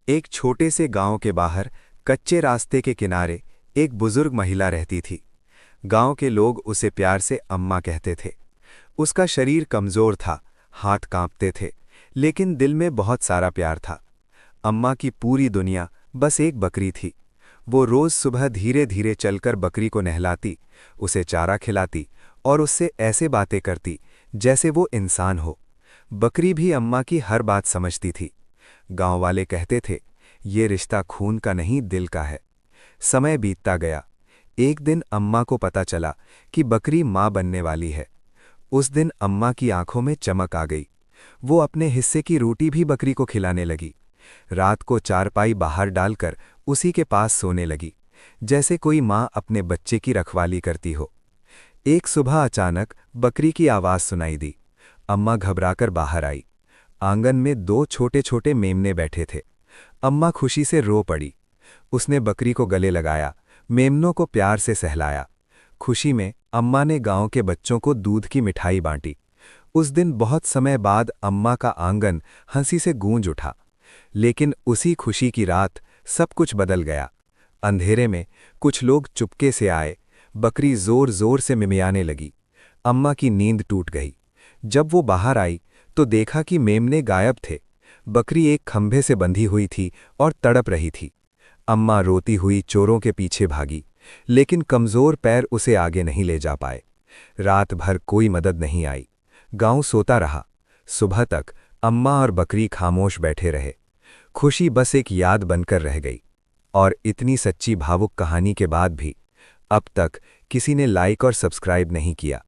एक छोटे से गांव के बाहर कच्चे रास्ते के किनारे एक बुजुर्ग महिला रहती थी। गांव के लोग उसे प्यार से अम्मा कहते थे। उसका शरीर कमजोर था, हाथ कांपते थे, लेकिन दिल में बहुत सारा प्यार था। अम्मा की पूरी दुनिया बस एक बकरी थी। वो रोज सुबह धीरे धीरे चलकर बकरी को नहलाती, उसे चारा खिलाती और उससे ऐसे बातें करती जैसे वो इंसान हो। बकरी भी अम्मा की हर बात समझती थी। गांव वाले कहते थे, ये रिश्ता खून का नहीं, दिल का है। समय बीतता गया। एक दिन अम्मा को पता चला कि बकरी मां बनने वाली है। उस दिन अम्मा की आंखों में चमक आ गई। वो अपने हिस्से की रोटी भी बकरी को खिलाने लगी। रात को चारपाई बाहर डालकर उसी के पास सोने लगी, जैसे कोई मां अपने बच्चे की रखवाली करती हो। एक सुबह अचानक बकरी की आवाज सुनाई दी। अम्मा घबराकर बाहर आई। आंगन में दो छोटे छोटे मेमने बैठे थे। अम्मा खुशी से रो पड़ी। उसने बकरी को गले लगाया, मेमनों को प्यार से सहलाया। खुशी में अम्मा ने गांव के बच्चों को दूध की मिठाई बांटी। उस दिन बहुत समय बाद अम्मा का आंगन हंसी से गूंज उठा। लेकिन उसी खुशी की रात सब कुछ बदल गया। अंधेरे में कुछ लोग चुपके से आए। बकरी जोर जोर से मिमियाने लगी। अम्मा की नींद टूट गई। जब वो बाहर आई तो देखा कि मेमने गायब थे। बकरी एक खंभे से बंधी हुई थी और तड़प रही थी। अम्मा रोती हुई चोरों के पीछे भागी, लेकिन कमजोर पैर उसे आगे नहीं ले जा पाए। रात भर कोई मदद नहीं आई। गांव सोता रहा। सुबह तक अम्मा और बकरी खामोश बैठे रहे। खुशी बस एक याद बनकर रह गई। और इतनी सच्ची भावुक कहानी के बाद भी अब तक किसी ने लाइक और सब्सक्राइब नहीं किया।